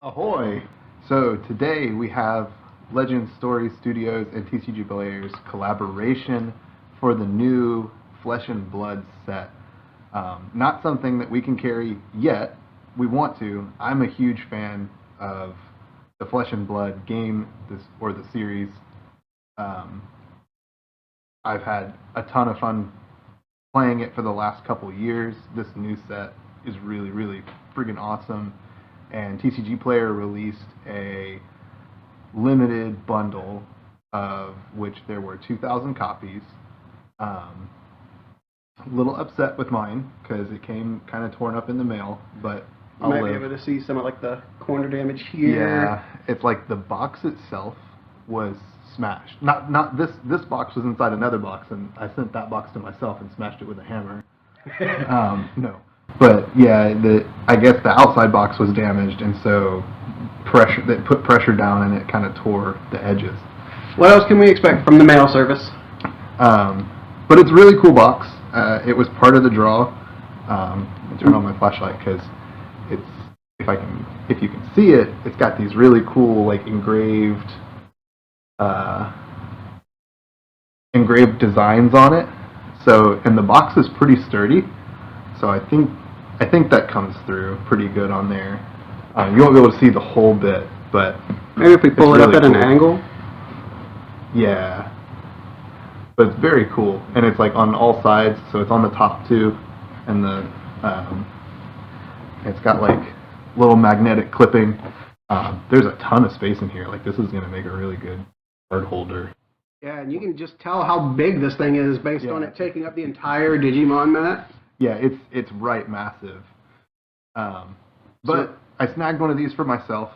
Ahoy! So today we have Legend Story Studios and TCG Players collaboration for the new Flesh and Blood set. Not something that we can carry yet. We want to. I'm a huge fan of the Flesh and Blood game or the series. I've had a ton of fun playing it for the last couple years. This new set is really, really friggin' awesome. And TCG Player released a limited bundle of which there were 2,000 copies. A little upset with mine because it came kind of torn up in the mail, but you might be able to see some of like the corner damage here. Yeah, it's like the box itself was smashed. Not this box was inside another box, and I sent that box to myself and smashed it with a hammer. No. But yeah, I guess the outside box was damaged, and so that put pressure down, and it kind of tore the edges. What else can we expect from the mail service? But it's a really cool box. It was part of the draw. I'll turn on my flashlight because if you can see it, it's got these really cool like engraved designs on it. So, and the box is pretty sturdy. So I think that comes through pretty good on there. You won't be able to see the whole bit, but maybe if we pull it up at an angle. Yeah, but it's very cool, and it's like on all sides. So it's on the top too, and it's got like little magnetic clipping. There's a ton of space in here. Like this is gonna make a really good card holder. Yeah, and you can just tell how big this thing is based on it taking up the entire Digimon mat. Yeah, it's right massive. But I snagged one of these for myself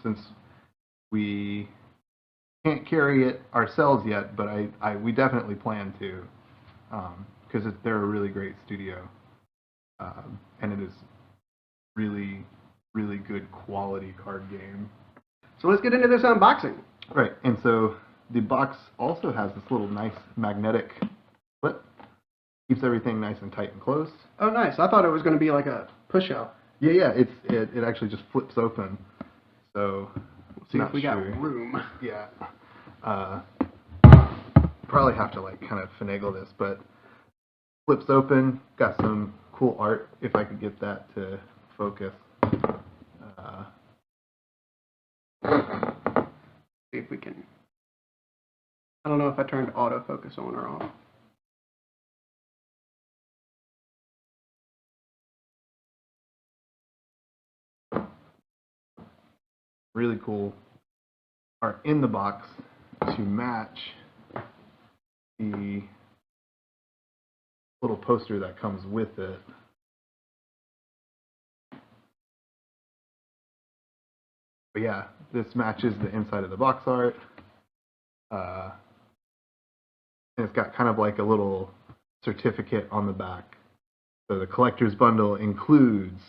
since we can't carry it ourselves yet, but we definitely plan to because they're a really great studio, and it is really, really good quality card game. So let's get into this unboxing. Right, and so the box also has this little nice magnetic clip. Keeps everything nice and tight and closed. Oh, nice. I thought it was going to be like a push-out. Yeah, it actually just flips open. So, let's see if we got room. Yeah. Probably have to like kind of finagle this, but flips open. Got some cool art. If I could get that to focus. See if we can. I don't know if I turned autofocus on or off. Really cool art in the box to match the little poster that comes with it. But yeah, this matches the inside of the box art. And it's got kind of like a little certificate on the back. So the collector's bundle includes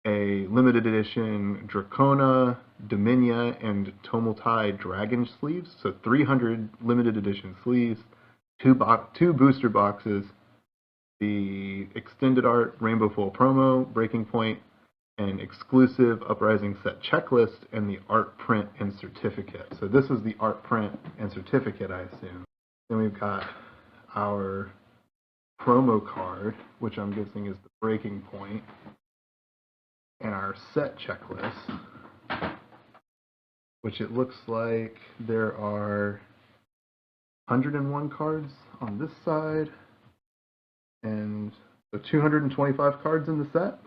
a limited edition Dracona, Dominia, and Tomotai Dragon sleeves. So 300 limited edition sleeves, two booster boxes, the extended art Rainbow Foil promo, Breaking Point, an exclusive Uprising set checklist, and the art print and certificate. So this is the art print and certificate, I assume. Then we've got our promo card, which I'm guessing is the Breaking Point, and our set checklist, which it looks like there are 101 cards on this side, and so 225 cards in the set.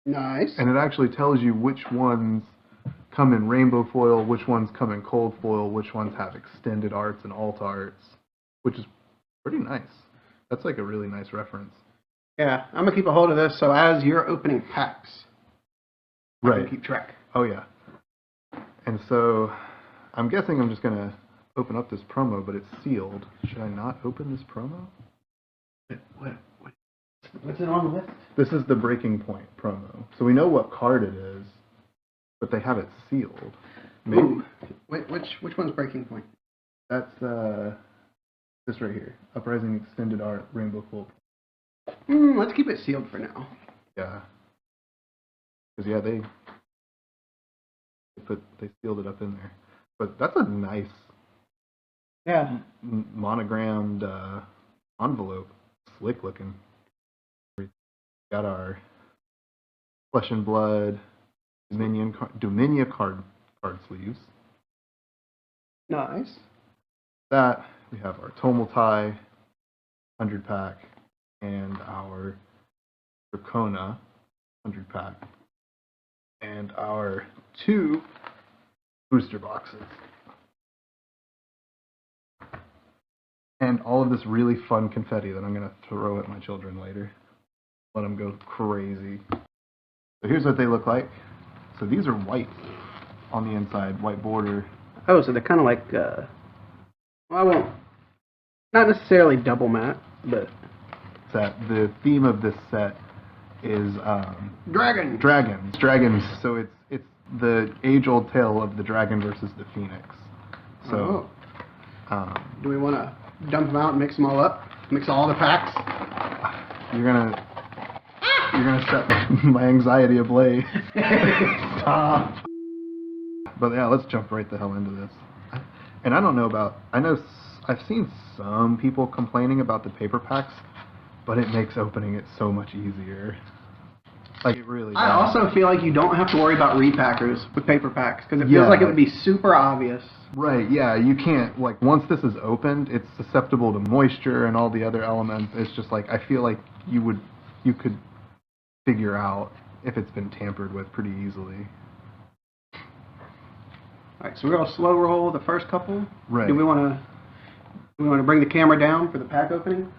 Nice. And it actually tells you which ones come in rainbow foil, which ones come in cold foil, which ones have extended arts and alt arts, which is pretty nice. That's like a really nice reference. Yeah, I'm gonna keep a hold of this so as you're opening packs, I can keep track. Oh yeah. And so I'm guessing I'm just gonna open up this promo, but it's sealed. Should I not open this promo? What's it on the list? This is the Breaking Point promo. So we know what card it is, but they have it sealed. Maybe. Ooh. Which one's Breaking Point? That's this right here. Uprising Extended Art Rainbow Foil. Let's keep it sealed for now. Yeah. Because yeah, they sealed it up in there. But that's a nice Yeah. monogrammed envelope, slick looking. Got our Flesh and Blood Dominia card sleeves. Nice. That we have our Tomotai 100 pack and our Dracona 100 pack and our 2 booster boxes. And all of this really fun confetti that I'm going to throw at my children later. Let them go crazy. So here's what they look like. So these are white on the inside, white border. Oh, so they're kind of like, well, I won't, not necessarily double matte, but... Set. The theme of this set is Dragon! Dragons. So it's the age-old tale of the dragon versus the phoenix. So, do we want to dump them out and mix them all up? Mix all the packs? You're gonna set my anxiety ablaze. Stop. But yeah, let's jump right the hell into this. And I don't know about, I've seen some people complaining about the paper packs, but it makes opening it so much easier. Like it really does. I also feel like you don't have to worry about repackers with paper packs, because it feels like it would be super obvious. Right, yeah, you can't, like, once this is opened, it's susceptible to moisture and all the other elements. It's just like, I feel like you could figure out if it's been tampered with pretty easily. Alright, so we're going to slow roll the first couple. Right. Do we want to bring the camera down for the pack opening?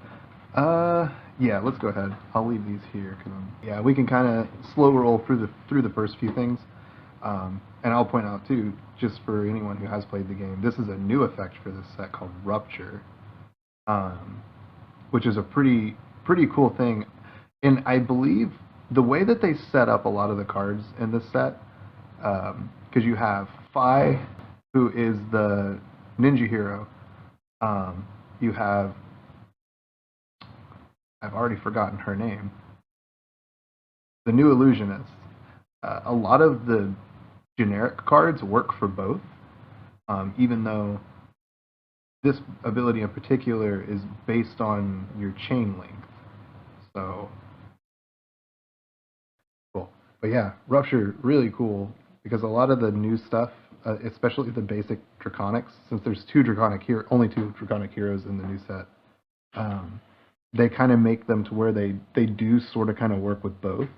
Yeah, let's go ahead. I'll leave these here. Yeah, we can kind of slow roll through the first few things. And I'll point out too, just for anyone who has played the game, this is a new effect for this set called Rupture, which is a pretty cool thing. And I believe the way that they set up a lot of the cards in this set, because you have Fi, who is the ninja hero. You have, I've already forgotten her name, the new illusionist. A lot of the generic cards work for both, even though this ability in particular is based on your chain length. So, cool. But yeah, Rupture, really cool, because a lot of the new stuff, especially the basic Draconics, since there's only two Draconic heroes in the new set, they kind of make them to where they do sort of kind of work with both.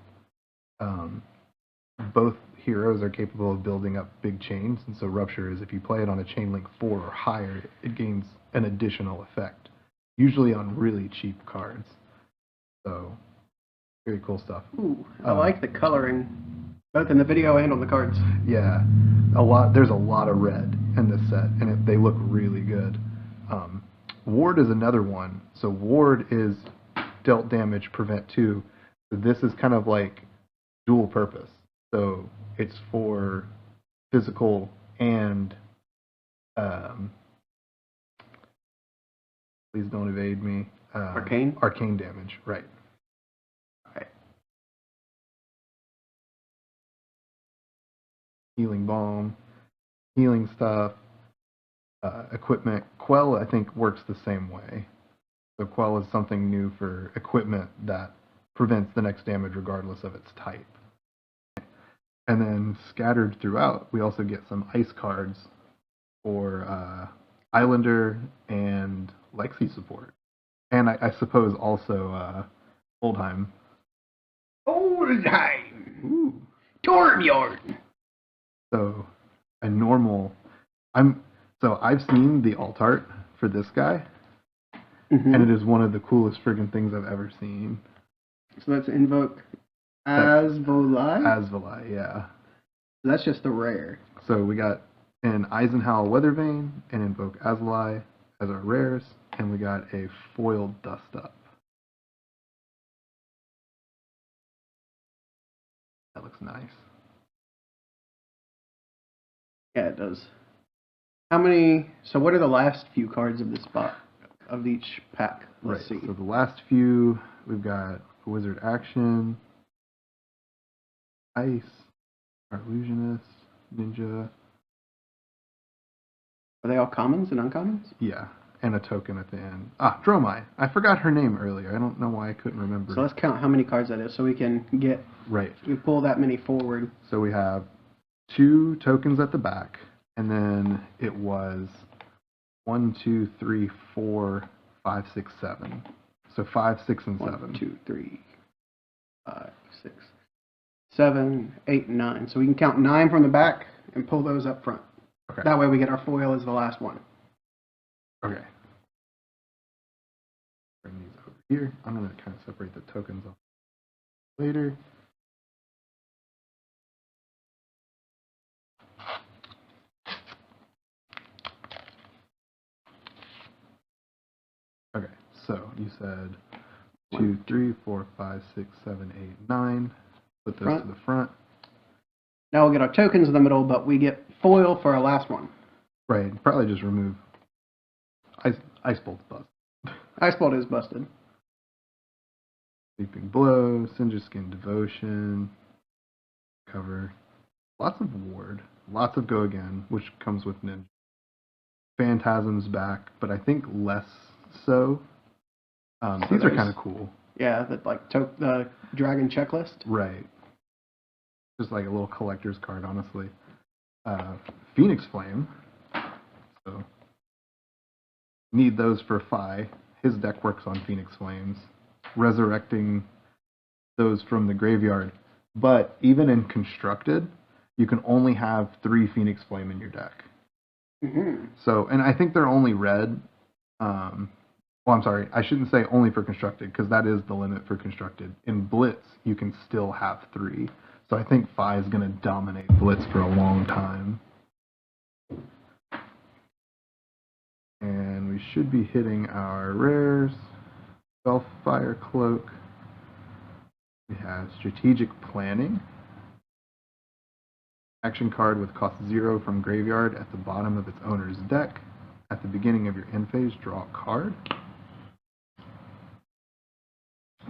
Both heroes are capable of building up big chains, and so Rupture is, if you play it on a chain link 4 or higher, it gains an additional effect, usually on really cheap cards. So, very cool stuff. Ooh, I like the coloring, both in the video and on the cards. Yeah, there's a lot of red in this set, and they look really good. Ward is another one. So Ward is dealt damage, prevent 2. So this is kind of like dual purpose. So it's for physical and please don't evade me. Arcane? Arcane damage, right. Right. Healing Balm, healing stuff, equipment. Quell, I think, works the same way. So Quell is something new for equipment that prevents the next damage regardless of its type. And then scattered throughout, we also get some ice cards for Islander and Lexi support. And I suppose also Oldheim. Oldheim! Ooh. Torbjorn! So a normal... I've seen the alt art for this guy, and it is one of the coolest friggin' things I've ever seen. So let's invoke Asvolai? Asvolai, yeah. So that's just the rare. So we got an Eisenhower Weathervane and Invoke Asvolai as our rares, and we got a foiled Dust Up. That looks nice. Yeah, it does. How many? So what are the last few cards of this box, of each pack? Let's see. So the last few, we've got Wizard Action, Ice, our Illusionist, Ninja, Are they all commons and uncommons? yeah, and a token at the end. Ah, Dromai. I forgot her name earlier. I don't know why I couldn't remember. So let's count how many cards that is so we can get, Right. we pull that many forward. So we have 2 tokens at the back, and then it was 1, 2, 3, 4, 5, 6, 7. So 5, 6, and 7. 1, 2, 3, 5, 6, 7, 8, 9. So we can count 9 from the back and pull those up front. Okay. That way we get our foil as the last one. Okay. Bring these over here. I'm going to kind of separate the tokens off later. Okay, so you said 2, 3, 4, 5, 6, 7, 8, 9. Put those Front. to the front. Now we'll get our tokens in the middle, but we get foil for our last one. Right, probably just remove Ice Bolt's bust. Ice Bolt is busted. Sleeping Blow, Singe Skin Devotion, cover. Lots of Ward, lots of Go Again, which comes with Ninja. Phantasm's back, but I think less so. These are kind of cool. Yeah, that like the dragon checklist. Right. Just like a little collector's card, honestly. Phoenix Flame. So, need those for Phi. His deck works on Phoenix Flames. Resurrecting those from the graveyard. But even in Constructed, you can only have 3 Phoenix Flame in your deck. Mm-hmm. So, and I think they're only red. Well, I'm sorry, I shouldn't say only for Constructed, because that is the limit for Constructed. In Blitz, you can still have 3. So I think Phi is going to dominate Blitz for a long time. And we should be hitting our rares. Spellfire Cloak. We have Strategic Planning. Action card with cost 0 from graveyard at the bottom of its owner's deck. At the beginning of your end phase, draw a card.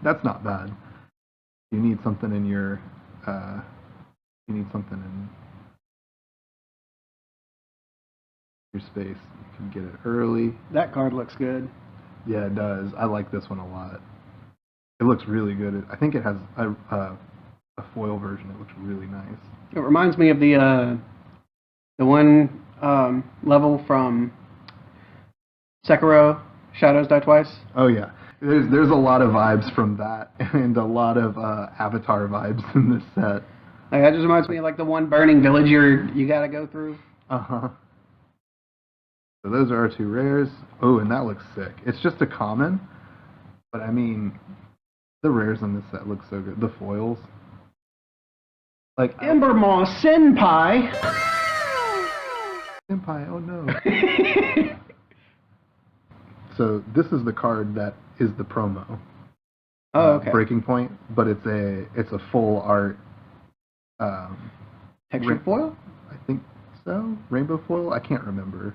That's not bad. You need something in your space. You can get it early. That card looks good. Yeah, it does. I like this one a lot. It looks really good. I think it has a foil version. It looks really nice. It reminds me of the one level from Sekiro, Shadows Die Twice. Oh yeah, there's a lot of vibes from that, and a lot of Avatar vibes in this set. Like, that just reminds me of like the one burning village you gotta go through. Uh-huh. So those are our 2 rares. Oh, and that looks sick. It's just a common, but I mean, the rares in this set look so good. The foils. Like Embermaw Senpai! Senpai, oh no. So this is the card that is the promo. Oh, okay. Breaking Point, but it's a full art. Texture foil? I think so. Rainbow foil? I can't remember.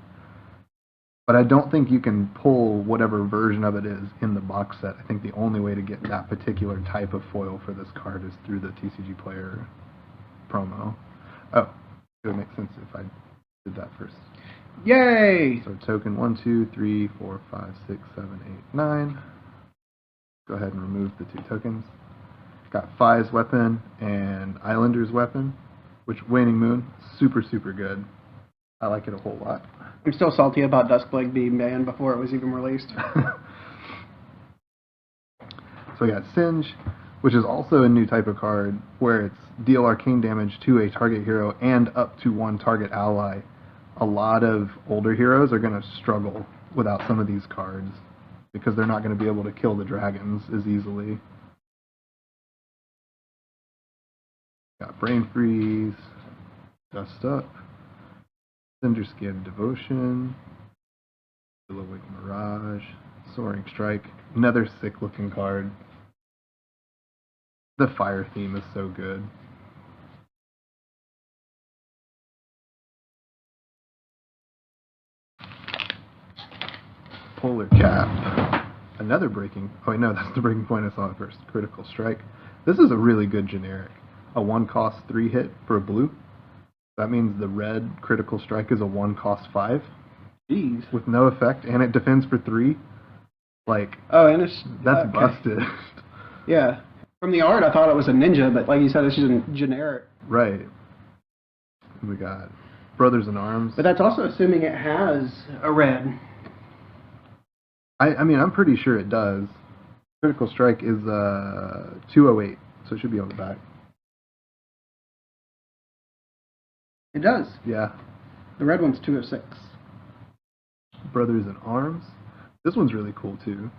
But I don't think you can pull whatever version of it is in the box set. I think the only way to get that particular type of foil for this card is through the TCG Player promo. Oh, it would make sense if I did that first. Yay! So token 1, 2, 3, 4, 5, 6, 7, 8, 9. Go ahead and remove the 2 tokens. Got Phi's weapon and Islander's weapon, which Waning Moon, super, super good. I like it a whole lot. I'm still salty about Duskblade being banned before it was even released. So we got Singe, which is also a new type of card where it's deal arcane damage to a target hero and up to 1 target ally. A lot of older heroes are going to struggle without some of these cards because they're not going to be able to kill the dragons as easily. Got Brain Freeze, Dust Up, Cinder Skin Devotion, Awake Mirage, Soaring Strike, another sick looking card. The fire theme is so good. Polar Cap. Another breaking. Oh, wait, no, that's the breaking point I saw at first. Critical Strike. This is a really good generic. a 1-cost 3 hit for a blue. That means the red critical strike is a 1-cost 5 Jeez. with no effect, and it defends for 3. Like, Oh, and it's that's okay. busted. Yeah. From the art, I thought it was a ninja, but like you said, it's just a generic. Right. We got Brothers in Arms. But that's also assuming it has a red. I mean, I'm pretty sure it does. Critical strike is 208, so it should be on the back. It does. Yeah. The red one's 206. Brothers in Arms. This one's really cool too.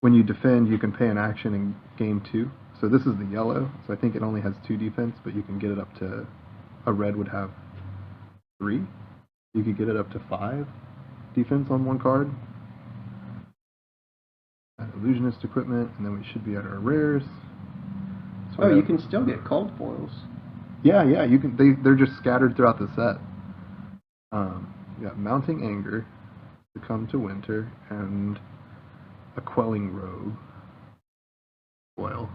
When you defend, you can pay an action in game 2. So this is the yellow, so I think it only has 2 defense, but you can get it up to, a red would have 3. You could get it up to 5 defense on one card. Illusionist equipment, and then we should be at our rares. So Oh, you can still get cold foils. Yeah, you can. They're just scattered throughout the set. You got Mounting Anger, Succumb to Winter, and a Quelling Rogue foil.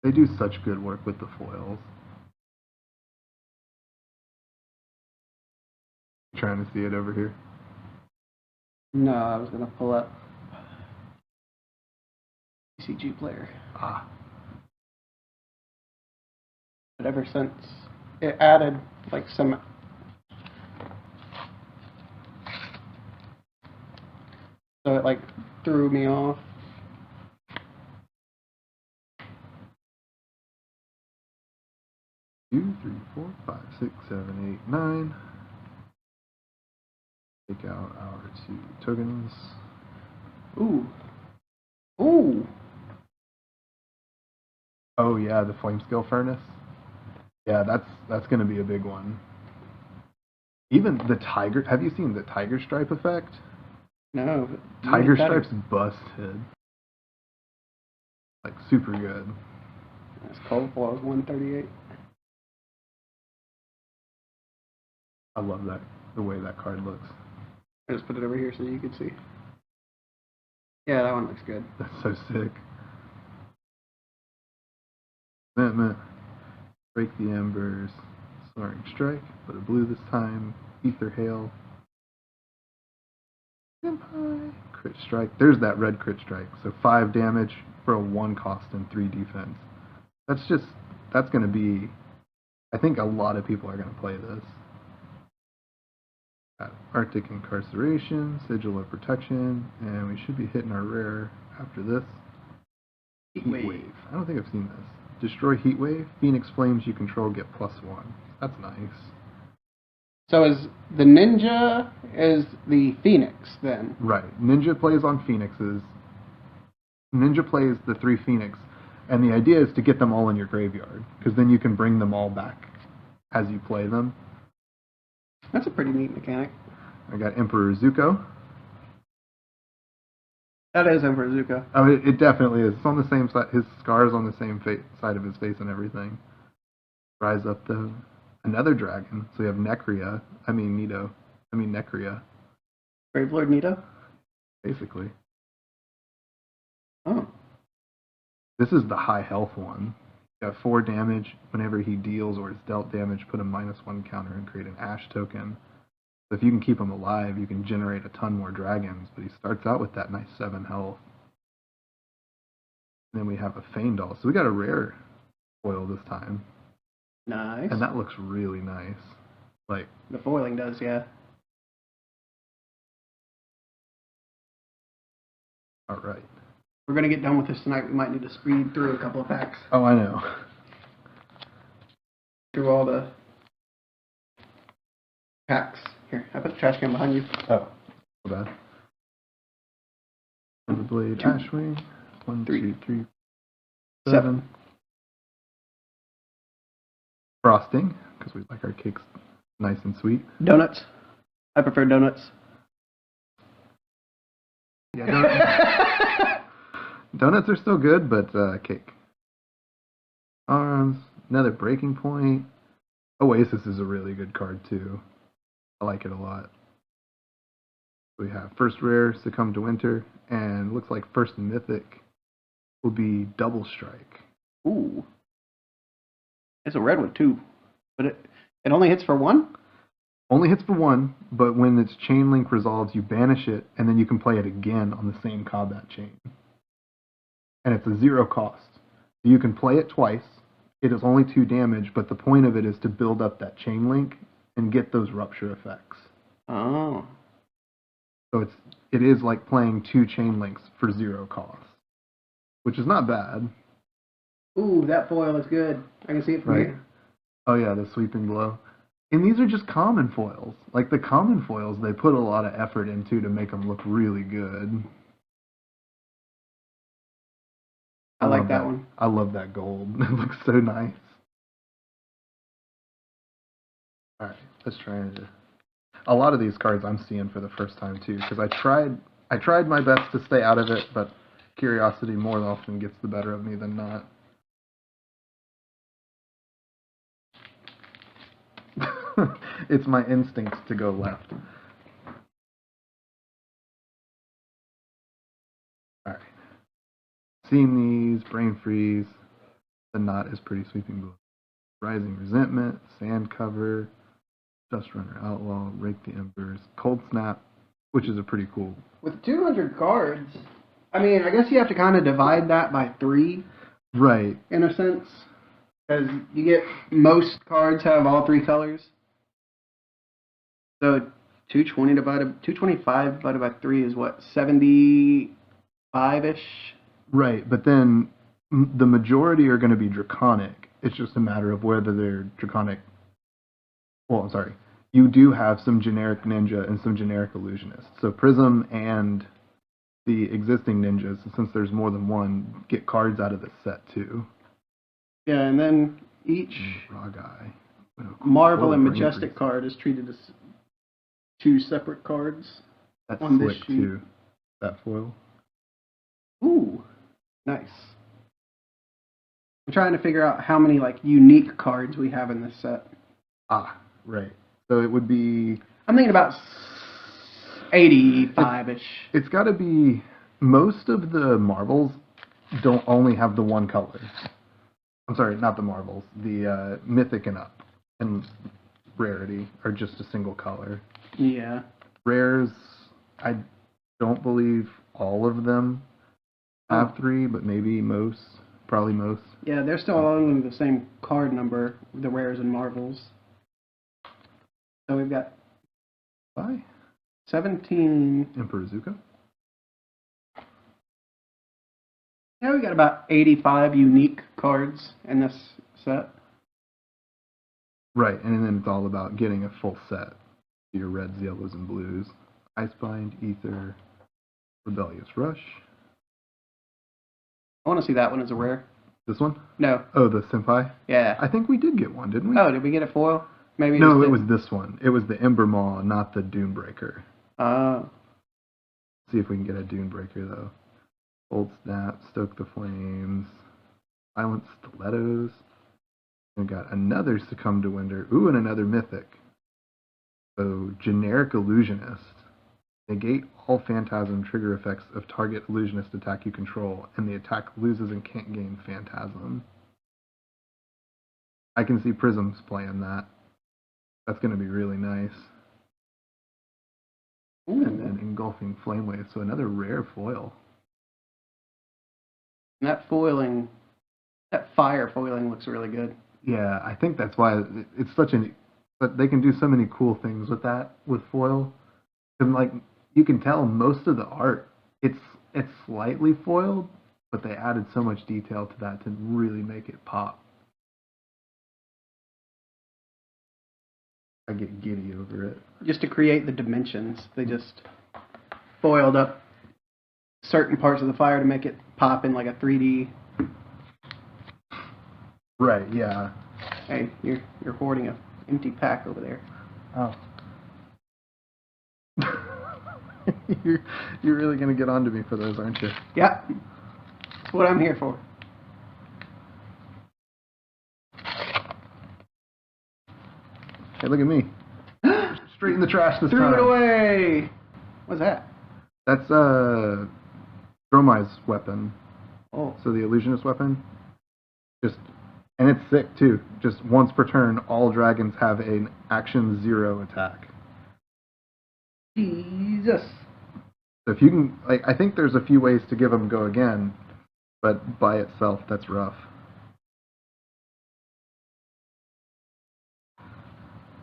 They do such good work with the foils. Trying to see it over here. No, I was gonna pull up ECG player. Ah, But ever since it added like some so it like threw me off. two, 3, 4, 5, 6, 7, 8, 9. Take out our 2 tokens. Ooh. Ooh. Oh yeah, the Flame Scale Furnace. Yeah, that's going to be a big one. Even the Tiger. Have you seen the Tiger Stripe effect? No. Tiger Stripe's busted. Like super good. That's cold foils 138. I love that, the way that card looks. I just put it over here so you can see. Yeah, that one looks good. That's so sick. Commitment. Break the Embers. Soaring Strike, but a blue this time. Ether Hail. Senpai. Crit Strike. There's that red Crit Strike. So 5 damage for a 1 cost and 3 defense. That's going to be, I think a lot of people are going to play this. Got Arctic Incarceration, Sigil of Protection, and we should be hitting our rare after this. Heat Wave. I don't think I've seen this. Destroy Heat Wave. Phoenix Flames you control get +1. That's nice. So is the ninja is the Phoenix then? Right. Ninja plays on Phoenixes. Ninja plays the 3 Phoenix, and the idea is to get them all in your graveyard, because then you can bring them all back as you play them. That's a pretty neat mechanic. I got Emperor Zuko. That is Emperor Zuko. Oh, it definitely is. It's on the same side. His scar's on the same side of his face and everything. Rise up though. Another dragon. So we have Necria. Necria. Gravelord Nito? Basically. Oh. This is the high health one. Got 4 damage. Whenever he deals or is dealt damage, put a -1 counter and create an Ash token. So if you can keep him alive, you can generate a ton more dragons, but he starts out with that nice 7 health. And then we have a Feindal. So we got a rare foil this time. Nice. And that looks really nice. Like, the foiling does, yeah. alright. We're going to get done with this tonight. We might need to speed through a couple of packs. Oh, I know. Through all the packs. Here, I put the trash can behind you. Oh, so bad. Everblade, Ashwing. 1, 2, 3, 7. Frosting, because we like our cakes nice and sweet. Donuts. I prefer donuts. Yeah, donuts are still good, but cake. Arms, another Breaking Point. Oasis is a really good card too. I like it a lot. We have first rare, Succumb to Winter, and looks like first mythic will be Double Strike Ooh. It's a red one too. But it only hits for one? Only hits for one, but when its chain link resolves, you banish it, and then you can play it again on the same combat chain. And it's a 0 cost. So you can play it twice. It is only 2 damage, but the point of it is to build up that chain link and get those rupture effects. Oh. So it is like playing 2 chain links for 0 cost, which is not bad. Ooh, that foil is good. I can see it from Right. here. Oh yeah, the sweeping blow. And these are just common foils. Like the common foils, they put a lot of effort into to make them look really good. I like love that one. I love that gold. It looks so nice. All right, let's try it. A lot of these cards I'm seeing for the first time too, because I tried my best to stay out of it, but curiosity more often gets the better of me than not. It's my instinct to go left. Alright. Seeing these, Brain Freeze, the knot is pretty sweeping blue. Rising Resentment, Sand Cover, Dust Runner Outlaw, Rake the Embers, Cold Snap, which is a pretty cool. With 200 cards, I mean, I guess you have to kind of divide that by 3 Right. in a sense. Because you get most cards have all 3 colors. So 225 divided by 3 is what, 75-ish? Right, but then the majority are going to be Draconic. It's just a matter of whether they're Draconic. Well, I'm sorry. You do have some generic Ninja and some generic Illusionists. So Prism and the existing Ninjas, since there's more than one, get cards out of this set too. Yeah, and then each Raw Guy. Marvel and Brain Majestic Freeze. card is treated as 2 separate cards. That's on this slick sheet. too. That foil. Ooh, nice. I'm trying to figure out how many like unique cards we have in this set. Ah, right. So it would be. I'm thinking about 85-ish. It's got to be. Most of the Marvels don't only have the one color. I'm sorry, not the Marvels. The Mythic and up and Rarity are just a single color. Yeah. Rares, I don't believe all of them have 3, but maybe most. Probably most. Yeah, they're still all under the same card number, the rares and marvels. So we've got Bye. 17. Emperor Zuko. Yeah, we got about 85 unique cards in this set. Right, and then it's all about getting a full set. Your reds, yellows, and blues. Icebind, Ether, Rebellious Rush. I want to see that one as a rare. This one? No. Oh, the Senpai? Yeah. I think we did get one, didn't we? Oh, did we get a foil? Maybe. No, just it was this one. It was the Ember Maw, not the Dunebreaker. Oh. See if we can get a Dunebreaker, though. Old Snap, Stoke the Flames, Silent Stilettos. We got another Succumb to Winder. Ooh, and another Mythic. So, Generic Illusionist. Negate all Phantasm trigger effects of target Illusionist attack you control, and the attack loses and can't gain Phantasm. I can see Prisms playing that. That's going to be really nice. Ooh. And then Engulfing Flame Wave, so another rare foil. And that foiling, that fire foiling looks really good. Yeah, I think that's why it's such an. But they can do so many cool things with that with foil, and like you can tell most of the art, it's slightly foiled, but they added so much detail to that to really make it pop. I get giddy over it. Just to create the dimensions, they just foiled up certain parts of the fire to make it pop in like a 3D. Right. Yeah. Hey, you're hoarding a empty pack over there. Oh. you're really gonna get onto me for those, aren't you? Yeah, that's what I'm here for. Hey, look at me. Straight in the trash this Threw time. it away. What's that? That's Dromai's weapon. Oh, So the illusionist weapon. Just, and it's sick too. Just once per turn, all dragons have an action 0 attack. Jesus. So if you can, like, I think there's a few ways to give them go again, but by itself, that's rough.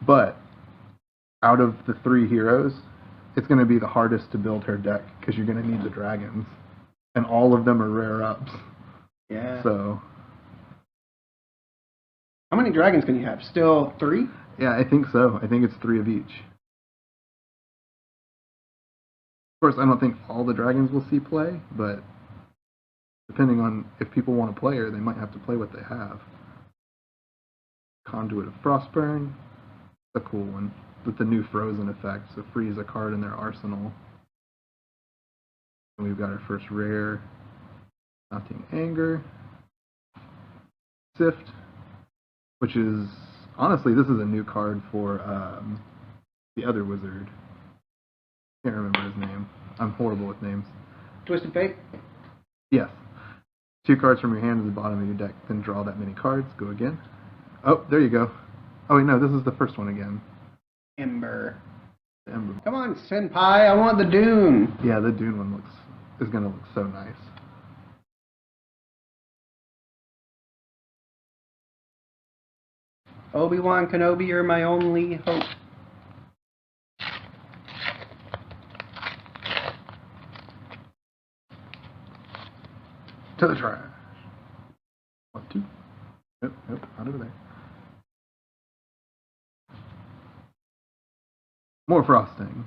But out of the 3 heroes, it's going to be the hardest to build her deck because you're going to need the dragons, and all of them are rare ups. Yeah. So How many dragons can you have? Still 3? yeah, I think so. I think it's 3 of each. Of course, I don't think all the dragons will see play, but depending on if people want to play her, they might have to play what they have. Conduit of Frostburn, a cool one with the new frozen effect, so freeze a card in their arsenal. And we've got our first rare, Mounting Anger, Sift, which is, honestly, this is a new card for the other wizard. Can't remember his name. I'm horrible with names. Twisted Fate? Yes. 2 cards from your hand to the bottom of your deck, then draw that many cards. Go again. Oh, there you go. Oh wait, no, this is the first one again. Ember. The Ember. Come on, Senpai, I want the Dune. Yeah, the Dune one is gonna look so nice. Obi-Wan Kenobi, you're my only hope. To the trash. 1, 2. Nope, not over there. More frosting.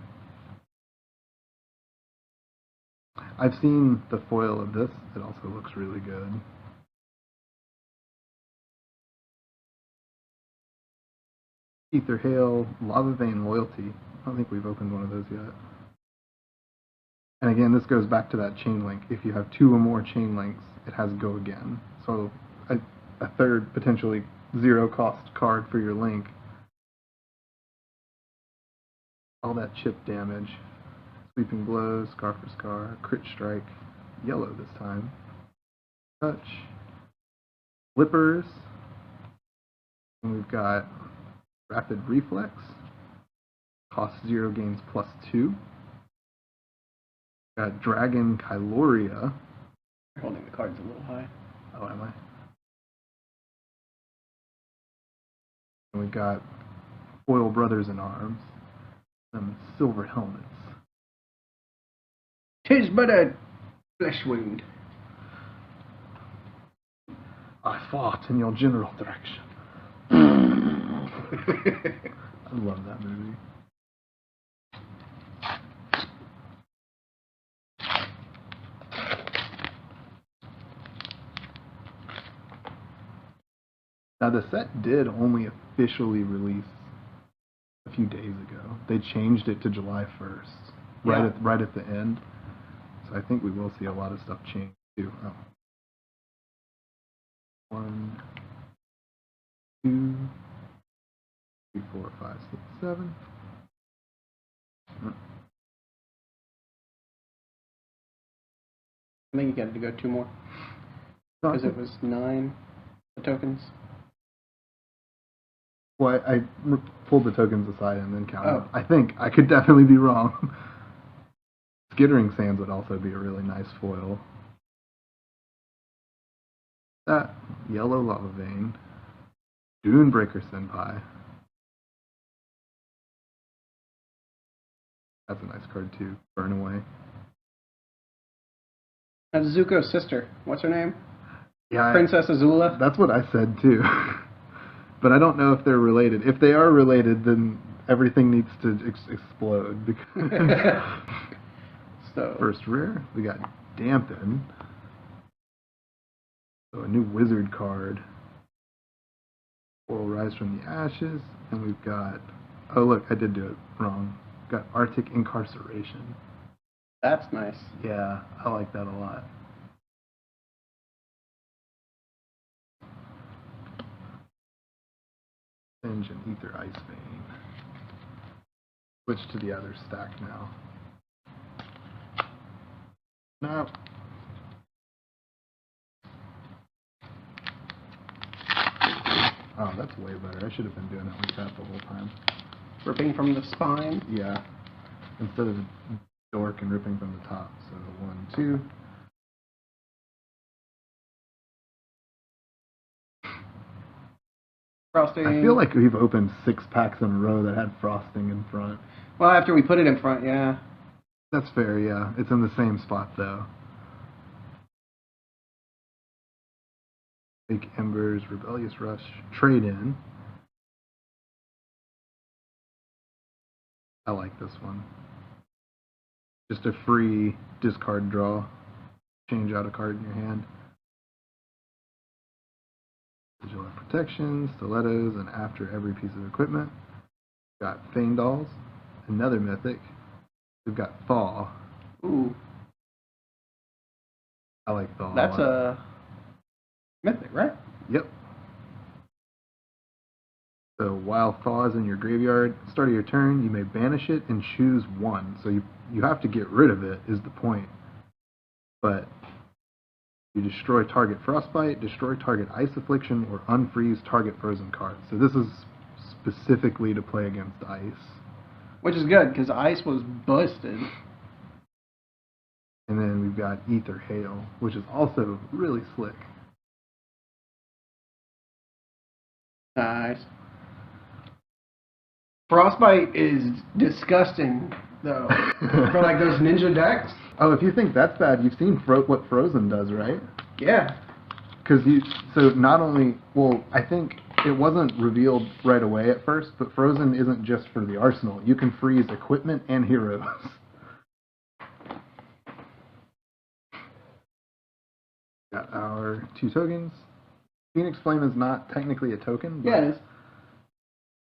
I've seen the foil of this. It also looks really good. Ether Hail, Lava Vein Loyalty. I don't think we've opened one of those yet. And again, this goes back to that chain link. If you have 2 or more chain links, it has go again. So a third, potentially 0 cost card for your link. All that chip damage. Sweeping Blows, Scar for Scar, Crit Strike, yellow this time. Touch. Flippers. And we've got Rapid Reflex. Cost 0, gains +2. Got Dragon Kyloria. You're holding the cards a little high. Oh, am I? And we've got Foil Brothers in Arms. Some silver helmets. 'Tis but a flesh wound. I fought in your general direction. I love that movie. Now the set did only officially release a few days ago. They changed it to July 1st, right at the end. So I think we will see a lot of stuff change too. Oh. 1, 2, 3, 4, 5, 6, 7. I think you got to go 2 more. Because it was 9 the tokens. Well, I pulled the tokens aside and then counted. Oh. I think I could definitely be wrong. Skittering Sands would also be a really nice foil. That yellow Lava Vein, Dunebreaker Senpai. That's a nice card too. Burn Away. That's Zuko's sister. What's her name? Yeah, Princess Azula. that's what I said too. But I don't know if they're related. If they are related, then everything needs to explode. Because So first rare, we got Dampen. So a new wizard card. Will Rise from the Ashes, and we've got, oh look, I did do it wrong. We've got Arctic Incarceration. that's nice. Yeah, I like that a lot. Singe and Ether Ice Vein. Switch to the other stack now. No. Oh, that's way better. I should have been doing it like that the whole time. Ripping from the spine. Yeah. Instead of dork and ripping from the top. So 1, 2. Frosting. I feel like we've opened 6 packs in a row that had frosting in front. Well, after we put it in front, yeah. That's fair, yeah. It's in the same spot though. Fake Embers, Rebellious Rush, Trade In. I like this one. Just a free discard draw. Change out a card in your hand. Vigilant Protection, Stilettos, and after every piece of equipment. Got Fane Dolls, another mythic. We've got Thaw. Ooh. I like Thaw. That's a lot. a mythic, right? Yep. So while Thaw is in your graveyard, start of your turn, you may banish it and choose one. So you have to get rid of it, is the point. But you destroy target Frostbite, destroy target Ice Affliction, or unfreeze target frozen card. So this is specifically to play against Ice. Which is good, because Ice was busted. And then we've got Ether Hail, which is also really slick. Nice. Frostbite is disgusting, though. For like those ninja decks. Oh, if you think that's bad, you've seen what Frozen does, right? Yeah. Because so not only, well, I think it wasn't revealed right away at first, but Frozen isn't just for the arsenal. You can freeze equipment and heroes. Got our 2 tokens. Phoenix Flame is not technically a token. But, Yeah, it is.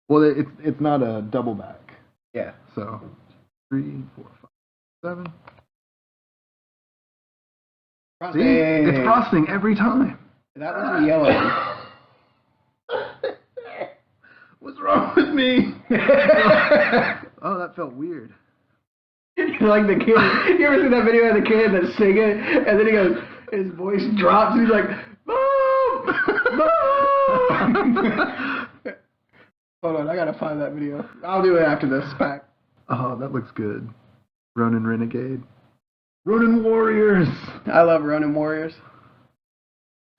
Well, it's not a double back. Yeah. So 3, 4, 5, 7. Frosting. See, it's frosting every time. That was a yellow. What's wrong with me? Oh, that felt weird. Like the kid. You ever seen that video of the kid that's singing, and then he goes, his voice drops, and he's like, Mom! Mom! Hold on, I gotta find that video. I'll do it after this pack. Oh, that looks good. Ronin Renegade. Ronin Warriors! I love Ronin Warriors.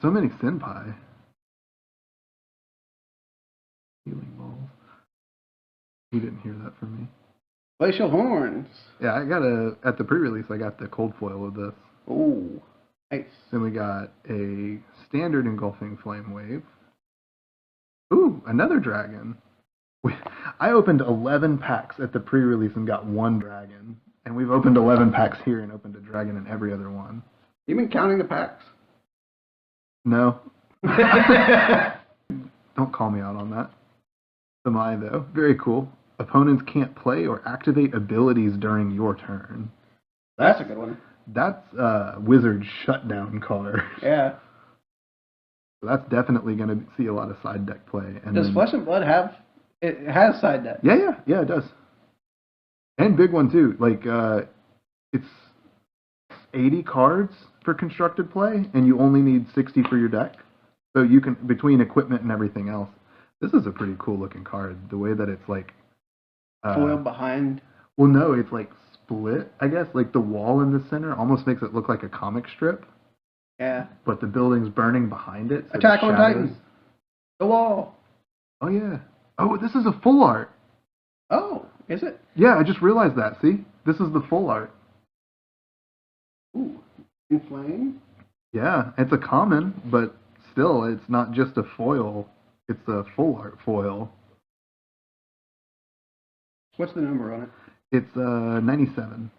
So many Senpai. Healing Balls. You didn't hear that from me. Glacial Horns. Yeah, at the pre-release, I got the cold foil of this. Ooh, nice. Then we got a standard Engulfing Flame Wave. Ooh, another dragon. I opened 11 packs at the pre-release and got 1 dragon. And we've opened 11 packs here and opened a dragon in every other one. You been counting the packs? No. Don't call me out on that. Am I, though? Very cool. Opponents can't play or activate abilities during your turn. That's a good one. That's Wizard Shutdown card. Yeah. So that's definitely going to see a lot of side deck play. And Does then, Flesh and Blood have... It has side deck. Yeah, it does. And big one, too. Like, it's 80 cards for constructed play, and you only need 60 for your deck. So you can, between equipment and everything else, this is a pretty cool looking card. The way that it's like... Foil behind. Well, no, it's like split, I guess. Like the wall in the center almost makes it look like a comic strip. Yeah. But the building's burning behind it. So Attack the on shadows- Titan. The wall. Oh, yeah. Oh, this is a full art. Oh, is it? Yeah, I just realized that. See? This is the full art. Ooh. Inflame? Yeah, it's a common, but still, it's not just a foil. It's a full art foil. What's the number on it? It's 97.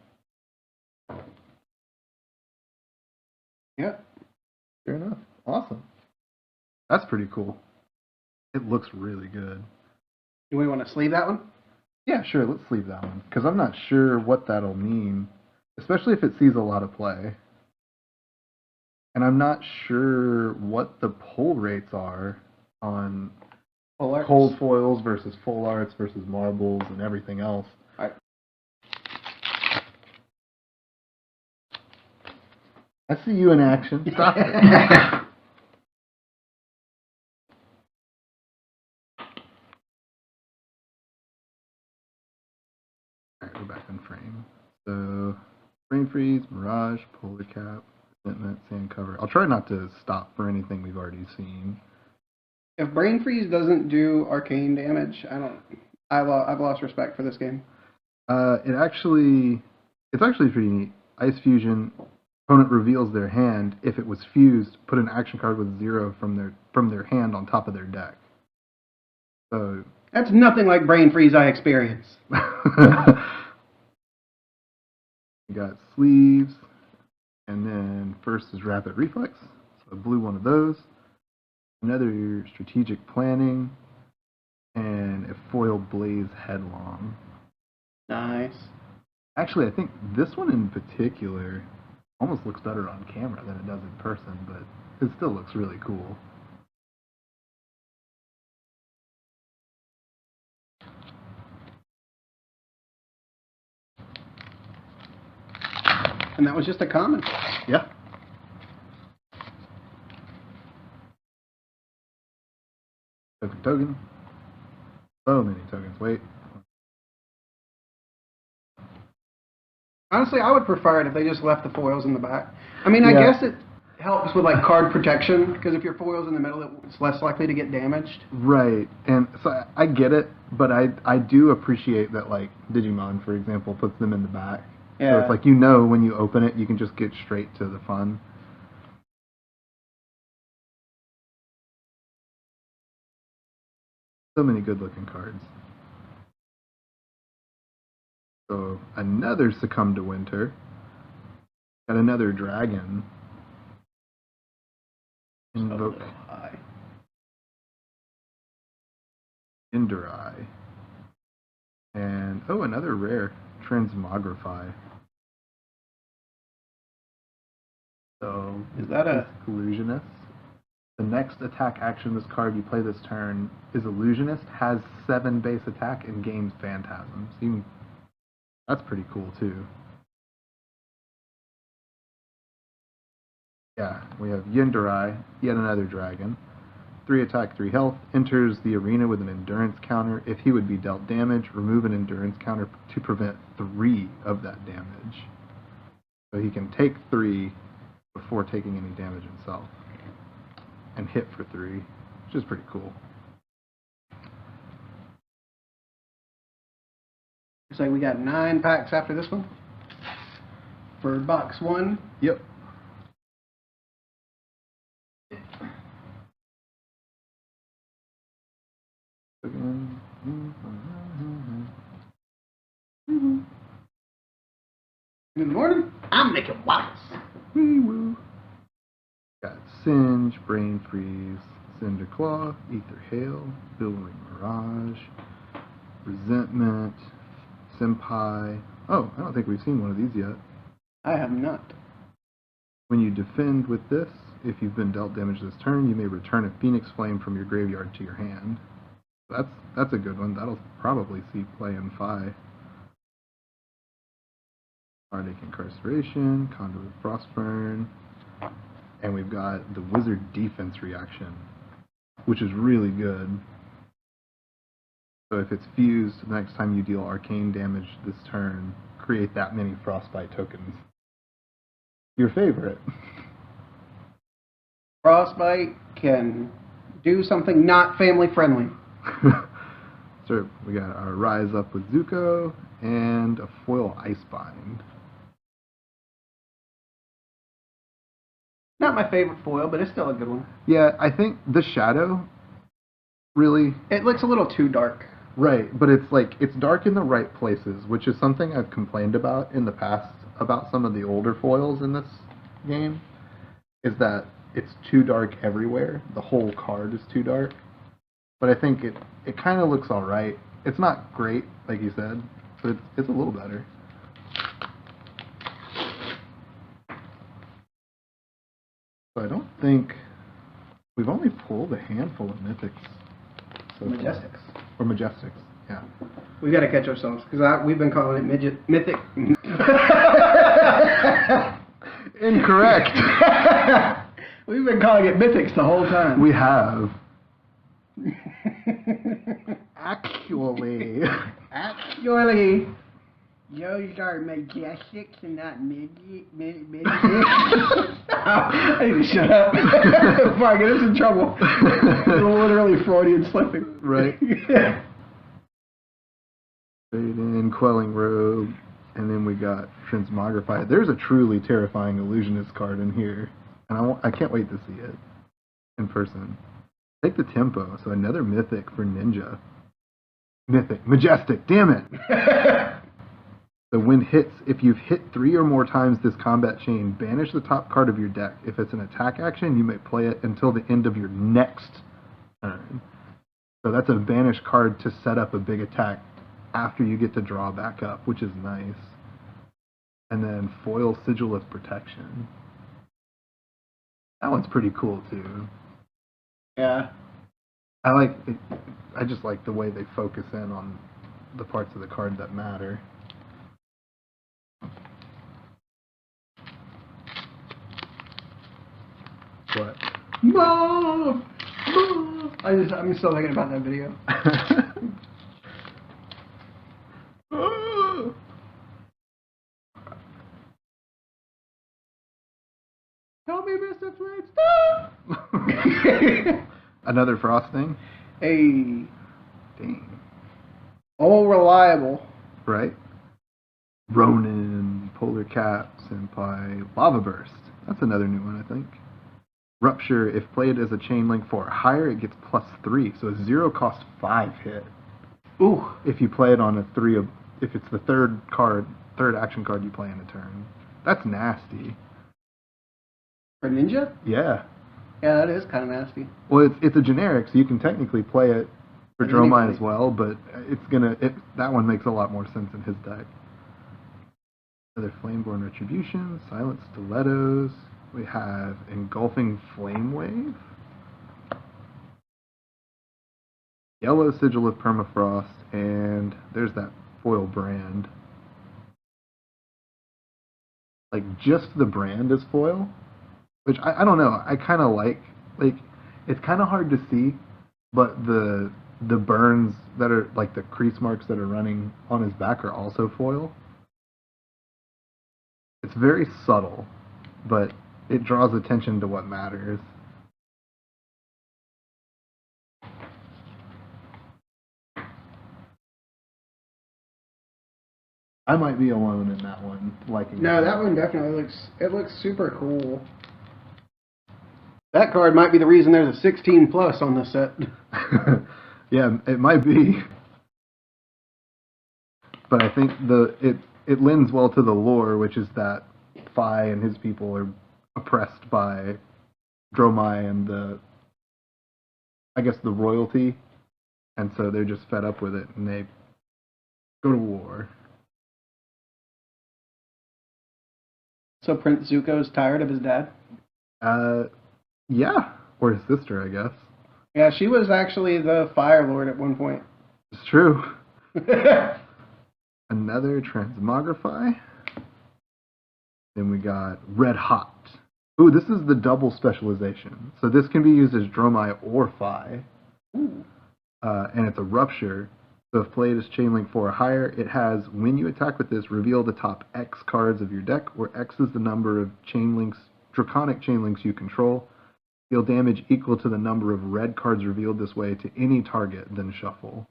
Yep. Fair enough. Awesome. That's pretty cool. It looks really good. Do we want to sleeve that one? Yeah, sure. Let's leave that one because I'm not sure what that'll mean, especially if it sees a lot of play. And I'm not sure what the pull rates are on Full arts. cold foils versus full arts versus marbles and everything else. Alright. I see you in action. Stop it. Freeze, Mirage, Polar Cap, Resentment, Sand Cover. I'll try not to stop for anything we've already seen. If Brain Freeze doesn't do arcane damage, I've lost respect for this game. It's actually pretty neat. Ice Fusion, opponent reveals their hand. If it was fused, put an action card with 0 from their hand on top of their deck. So That's nothing like Brain Freeze I experience. we got sleeves, and then first is Rapid Reflex. So I blew one of those. Another Strategic Planning, and a foil Blaze Headlong. Nice. Actually, I think this one in particular almost looks better on camera than it does in person, but it still looks really cool. And that was just a common. Yeah. Token. So many tokens. Wait. Honestly, I would prefer it if they just left the foils in the back. I mean, I Yeah. guess it helps with like card protection, because if your foil's in the middle, it's less likely to get damaged. Right. And so I get it, but I do appreciate that, like, Digimon, for example, puts them in the back. So Yeah. it's like, you know, when you open it, you can just get straight to the fun. So many good-looking cards. So another Succumb to Winter. Got another Dragon. A Invoke little high. Endurai. And, oh, another rare, Transmogrify. So, Is that a... Illusionist. The next attack action this card you play this turn is Illusionist, has 7 base attack, and gains Phantasm. So that's pretty cool, too. Yeah, we have Yendurai, yet another dragon. 3 attack, 3 health, enters the arena with an endurance counter. If he would be dealt damage, remove an endurance counter to prevent 3 of that damage. So he can take 3 before taking any damage himself. And hit for 3, which is pretty cool. Looks like we got 9 packs after this one. For box 1. Yep. Good morning. I'm Mickey Wallace. Wee-woo. Got Singe, Brain Freeze, Cinder Claw, Ether Hail, Billowing Mirage, Resentment, Senpai. Oh, I don't think we've seen one of these yet. I have not. When you defend with this, if you've been dealt damage this turn, you may return a Phoenix Flame from your graveyard to your hand. That's a good one. That'll probably see play in Fi. Arctic Incarceration, Conduit Frostburn, and we've got the Wizard Defense reaction, which is really good. So if it's fused, the next time you deal arcane damage this turn, create that many Frostbite tokens. Your favorite. Frostbite can do something not family friendly. So we got our Rise Up with Zuko and a foil Icebind. Not my favorite foil, but it's still a good one. Yeah, I think the shadow really... It looks a little too dark. Right, but it's like, it's dark in the right places, which is something I've complained about in the past about some of the older foils in this game, is that it's too dark everywhere. The whole card is too dark. But I think it kind of looks all right. It's not great, like you said, but it's a little better. So I don't think... We've only pulled a handful of Mythics. So Majestics. Or Majestics, yeah. We got to catch ourselves, because we've been calling it mythic. Incorrect. We've been calling it mythics the whole time. We have. Actually. Actually. Those are majestics and not mid. I need to shut up before I get us in trouble. Literally Freudian slipping. Right. Fade in, Quelling Robe, and then we got Transmogrify. There's a truly terrifying illusionist card in here, and I can't wait to see it in person. Take the Tempo, so another Mythic for Ninja. Mythic, Majestic, damn it! So when hits, if you've hit 3 or more times this combat chain, banish the top card of your deck. If it's an attack action, you may play it until the end of your next turn. So that's a banish card to set up a big attack after you get to draw back up, which is nice. And then foil Sigil of Protection. That one's pretty cool too. Yeah. I like it, I just like the way they focus in on the parts of the card that matter. What? Mom! Mom! I'm still thinking about that video. Help me, Mr. Flintstone! Another Frosting? Hey. Dang. All reliable. Right? Ronin, Polar Cap, Senpai, Lava Burst. That's another new one, I think. Rupture, if played as a chain link 4 or higher, it gets +3. So a 0 cost 5 hit. Ooh. If you play it on a 3 of, if it's the third action card you play in a turn. That's nasty. For Ninja? Yeah. Yeah, that is kind of nasty. Well, it's a generic, so you can technically play it for Dromai Technically. as well, but that one makes a lot more sense in his deck. Another Flameborn Retribution, Silent Stilettos. We have Engulfing Flame Wave. Yellow Sigil of Permafrost, and there's that foil brand. Like, just the brand is foil, which I don't know. I kind of like, it's kind of hard to see, but the burns that are, like the crease marks that are running on his back are also foil. It's very subtle, but it draws attention to what matters. I might be alone in that one liking No, it. that one definitely looks super cool. That card might be the reason there's a 16 plus on this set. Yeah, it might be. But I think it lends well to the lore, which is that Fi and his people are oppressed by Dromai and the royalty, and so they're just fed up with it and they go to war. So Prince Zuko's tired of his dad? Yeah, or his sister, I guess. Yeah, she was actually the Fire Lord at one point. It's true. Another Transmogrify. Then we got Red Hot. Ooh, this is the double specialization. So this can be used as Dromai or Fi. Ooh. And it's a Rupture. So if played as Chainlink 4 or higher, it has, when you attack with this, reveal the top X cards of your deck, where X is the number of Draconic Chainlinks you control. Deal damage equal to the number of red cards revealed this way to any target, then shuffle.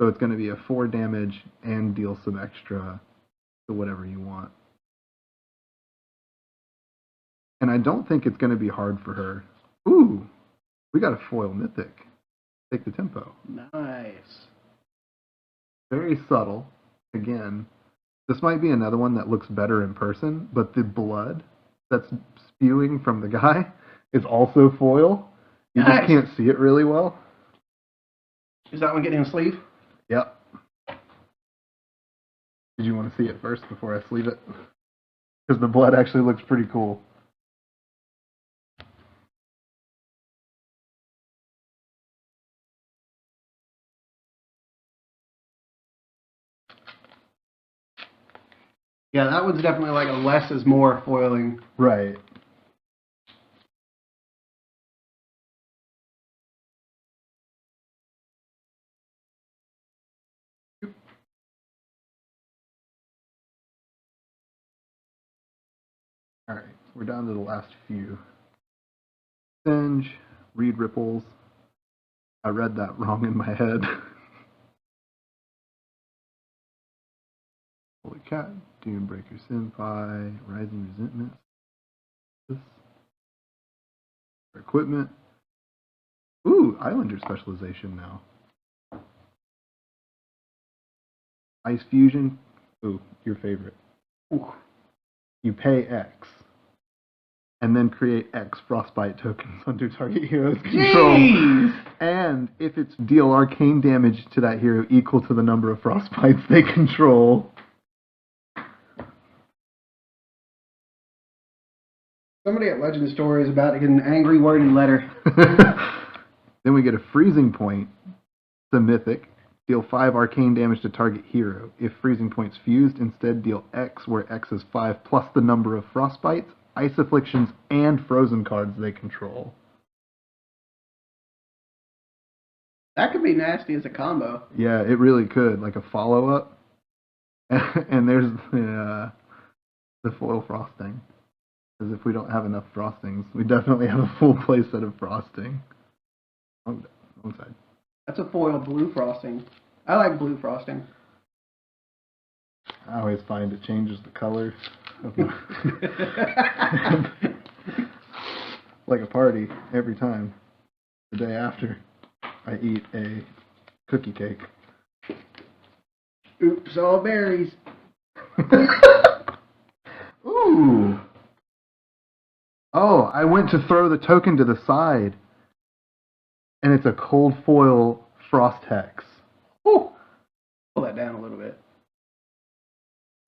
So it's going to be a 4 damage and deal some extra to whatever you want. And I don't think it's going to be hard for her. Ooh, we got a foil Mythic. Take the Tempo. Nice. Very subtle. Again, this might be another one that looks better in person, but the blood that's spewing from the guy is also foil. You Nice. just can't see it really well. Is that one getting a sleeve? Yep. Did you want to see it first before I sleeve it? Because the blood actually looks pretty cool. Yeah, that one's definitely like a less is more foiling. Right. Alright, we're down to the last few. Singe, Reed Ripples. I read that wrong in my head. Holy Cat, Dunebreaker Senpai, Rising Resentment. Equipment. Ooh, Islander specialization now. Ice Fusion. Ooh, your favorite. Ooh. You pay X. And then create X Frostbite tokens under target hero's control. Jeez! And if it's deal arcane damage to that hero equal to the number of Frostbites they control. Somebody at Legend Story is about to get an angry worded letter. Then we get a freezing point. It's a mythic. Deal 5 arcane damage to target hero. If freezing point's fused, instead deal X, where X is 5 plus the number of Frostbites, Ice Afflictions, and Frozen cards they control. That could be nasty as a combo. Yeah, it really could. Like a follow-up. And there's the foil frosting. Because if we don't have enough frostings, we definitely have a full play set of frosting. Wrong side. That's a foil blue frosting. I like blue frosting. I always find it changes the color. Like a party every time. The day after, I eat a cookie cake. Oops, all berries. Ooh. Oh, I went to throw the token to the side. And it's a cold foil frost hex. Ooh. Pull that down a little bit.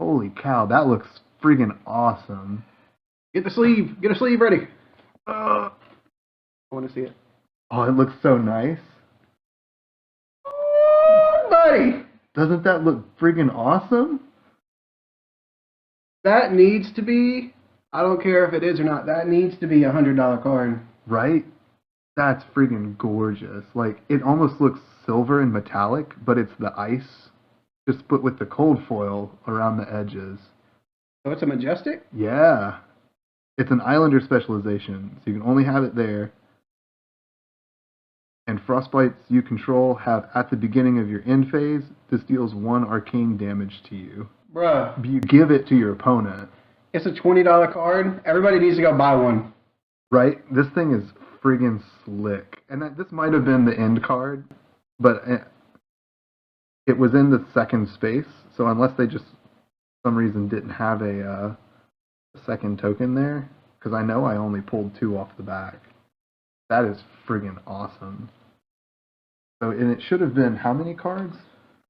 Holy cow, that looks friggin' awesome. Get the sleeve. Get a sleeve ready. Uh, I want to see it. oh, it looks so nice. Ooh, buddy. Doesn't that look friggin' awesome? That needs to be, I don't care if it is or not, that needs to be a $100 card. Right? That's friggin' gorgeous. Like, it almost looks silver and metallic, but it's the ice just put with the cold foil around the edges. So it's a Majestic? Yeah. It's an Islander specialization, so you can only have it there. And Frostbites you control have, at the beginning of your end phase, this deals 1 arcane damage to you. Bruh. You give it to your opponent. It's a $20 card. Everybody needs to go buy one. Right? This thing is friggin' slick. And this might have been the end card, but it was in the second space, so unless they just, for some reason, didn't have a second token there, because I know I only pulled 2 off the back. That is friggin' awesome. So, and it should have been how many cards?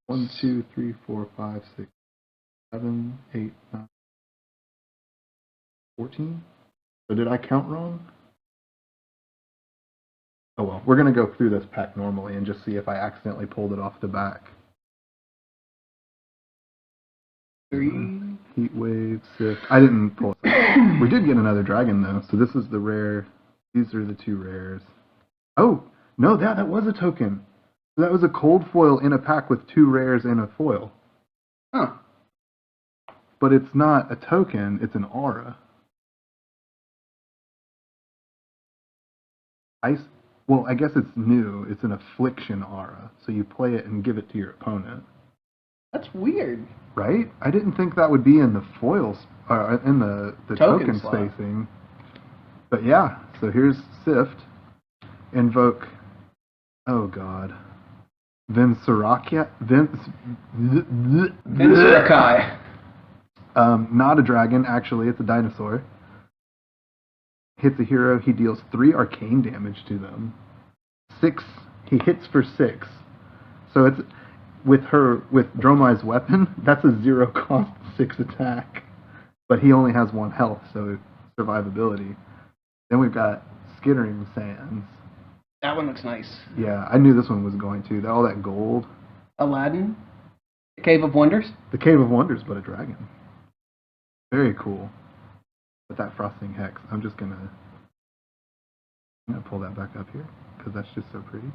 1, 2, 3, 4, 5, 6, 7, 8, 9, 14? So did I count wrong? Oh well, we're going to go through this pack normally and just see if I accidentally pulled it off the back. 3. Heat Wave, Sift. I didn't pull it. We did get another dragon though, so this is the rare. These are the 2 rares. Oh, no, that was a token. That was a cold foil in a pack with 2 rares and a foil. Huh. But it's not a token, it's an aura. Well, I guess it's new. It's an affliction aura. So you play it and give it to your opponent. That's weird. Right? I didn't think that would be in the foils, in the token slot. spacing. But yeah, so here's Sift. Invoke, oh god. Vinserakai. Vinserakai. Not a dragon, actually, it's a dinosaur. Hits a hero, he deals 3 arcane damage to them. 6, he hits for 6. So it's with Dromai's weapon, that's a 0 cost 6 attack. But he only has 1 health, so survivability. Then we've got Skittering Sands. That one looks nice. Yeah, I knew this one was going to. All that gold. Aladdin. The Cave of Wonders. The Cave of Wonders, but a dragon. Very cool. With that frosting hex, I'm gonna pull that back up here because that's just so pretty.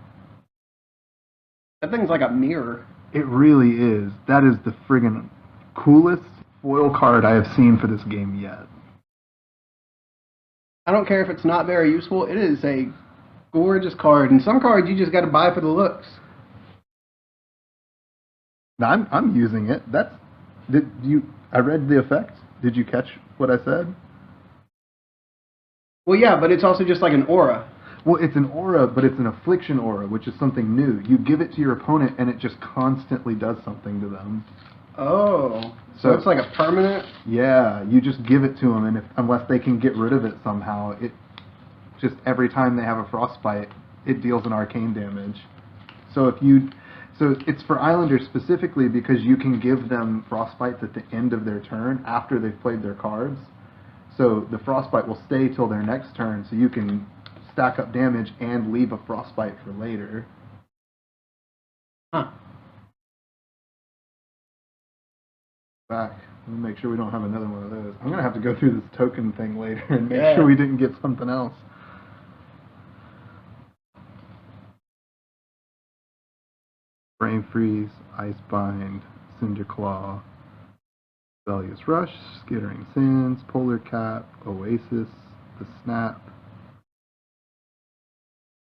That thing's like a mirror. It really is. That is the friggin' coolest foil card I have seen for this game yet. I don't care if it's not very useful. It is a gorgeous card, and some cards you just got to buy for the looks. Now, I'm using it. I read the effect. Did you catch what I said? Well, yeah, but it's also just like an aura. Well, it's an aura, but it's an affliction aura, which is something new. You give it to your opponent, and it just constantly does something to them. Oh, so it's like a permanent? Yeah, you just give it to them, and unless they can get rid of it somehow, it just every time they have a frostbite, it deals an arcane damage. So it's for Islanders specifically because you can give them frostbites at the end of their turn after they've played their cards. So the frostbite will stay till their next turn, so you can stack up damage and leave a frostbite for later. Huh. Back. Let me make sure we don't have another one of those. I'm going to have to go through this token thing later and make Yeah. sure we didn't get something else. Brain Freeze, Icebind, Cinderclaw, Rebellious Rush, Skittering Sands, Polar Cap, Oasis, The Snap,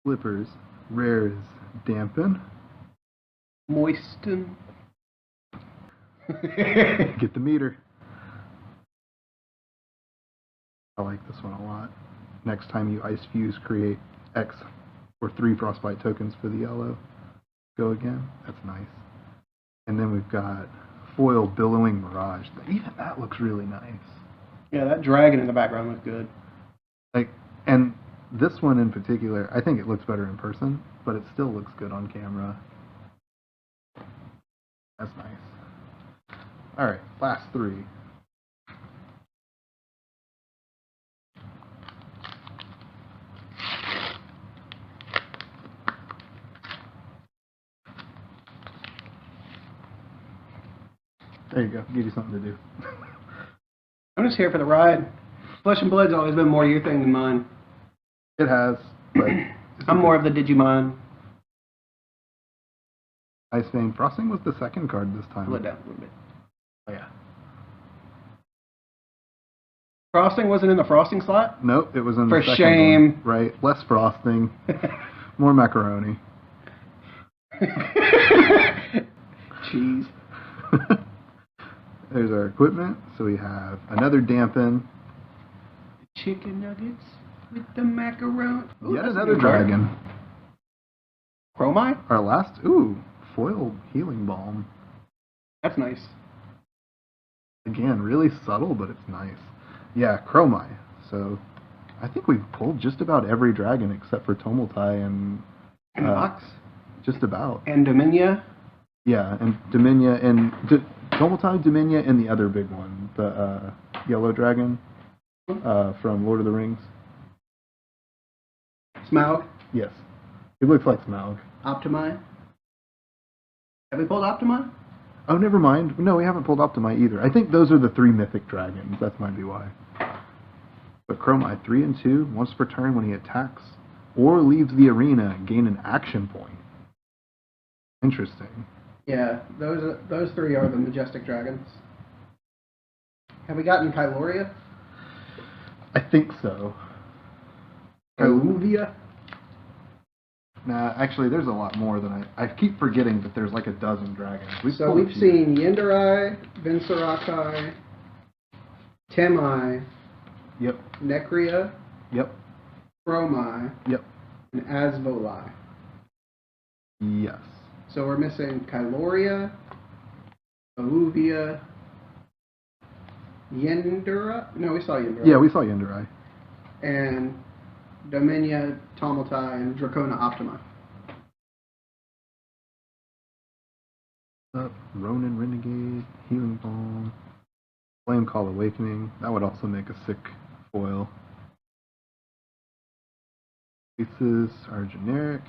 Flippers, Rares, Dampen, Moisten. Get the meter. I like this one a lot. Next time you Ice Fuse, create X or 3 Frostbite tokens for the yellow. Go again. That's nice. And then we've got Foil Billowing Mirage. Even that looks really nice. Yeah, that dragon in the background looks good. And this one in particular, I think it looks better in person, but it still looks good on camera. That's nice. All right, last 3. There you go. Give you something to do. I'm just here for the ride. Flesh and Blood's always been more your thing than mine. It has, but I'm more of the Digimon. Ice Vein Frosting was the second card this time. Pull it down a little bit. Oh, yeah. Frosting wasn't in the frosting slot? Nope, it was in For the second shame. one. Right, less frosting, more macaroni. Cheese. There's our equipment. So we have another Dampen. Chicken nuggets with the macaroni. Ooh, Yet that's a another good card. dragon. Chromite? Our last, foil healing balm. That's nice. Again, really subtle, but it's nice. Yeah, Chromite. So I think we've pulled just about every dragon except for Tomultai and And Mox. just about. And Dominia. Yeah, and Dominia and Tomultai, Dominia, and the other big one, the yellow dragon from Lord of the Rings. Smaug. Yes, he looks like Smaug. Optimi. Have we pulled Optimi? Oh, never mind. No, we haven't pulled Optimi either. I think those are the 3 mythic dragons. That might be why. But Chromite, 3 and 2, once per turn when he attacks or leaves the arena, gain an action point. Interesting. Yeah, those 3 are the majestic dragons. Have we gotten Kyloria? I think so. Kaluvia? Nah, actually, there's a lot more than I keep forgetting that there's like a dozen dragons. So we've seen Yenderai, Vinsarakai, Temai, Yep. Necria, Yep. Chromai, Yep. and Asvolai. Yes. So we're missing Kyloria, Kaluvia, Yendera? No, we saw Yendera. Yeah, we saw Yenderai. And Dominia, Tomultai, and Dracona Optima. Ronin Renegade, Healing Balm, Flame Call Awakening. That would also make a sick foil. Pieces are generic.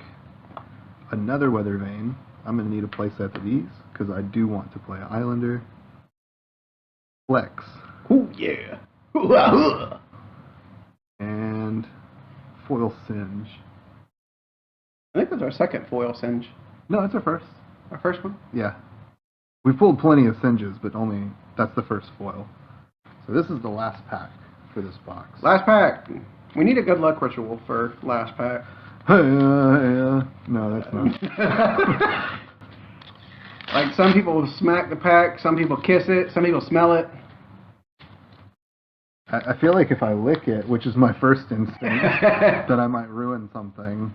Another Weather Vane. I'm going to need a playset of these because I do want to play Islander. Flex. Oh, yeah. Hoo-ah-hoo. And Foil Singe. I think that's our second foil singe. No, that's our first. Our first one? Yeah. We've pulled plenty of Singes, but only that's the first foil. So this is the last pack for this box. Last pack. We need a good luck ritual for last pack. No, that's not. Like, some people smack the pack, some people kiss it, some people smell it. I feel like if I lick it, which is my first instinct, that I might ruin something.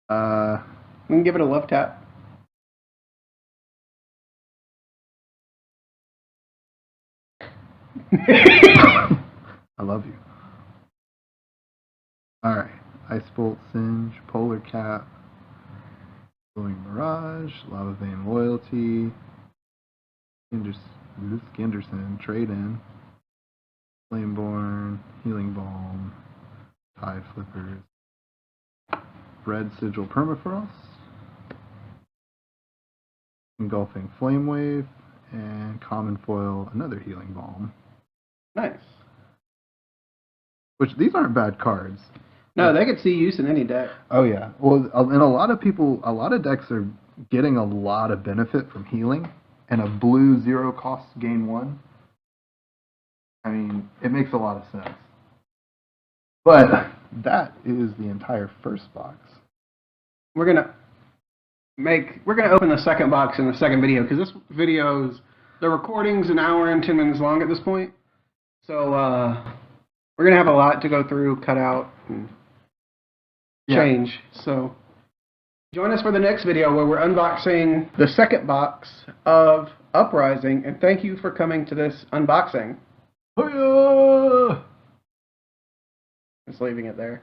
We can give it a love tap. I love you. Alright. Ice Bolt, Singe, Polar Cap, Glowing Mirage, Lava Vein Loyalty, Skinderson, Trade In, Flameborn, Healing Balm, Tide Flippers, Red Sigil Permafrost, Engulfing Flame Wave, and Common Foil, another Healing Balm. Nice. Which, these aren't bad cards. No, they could see use in any deck. Oh yeah. Well, and a lot of decks are getting a lot of benefit from healing, and a blue 0 cost gain 1. I mean, it makes a lot of sense. But that is the entire first box. We're gonna open the second box in the second video, because this video's, the recording's an hour and 10 minutes long at this point. So we're gonna have a lot to go through, cut out, and change. So join us for the next video where we're unboxing the second box of Uprising, and thank you for coming to this unboxing. Hiya! Just leaving it there.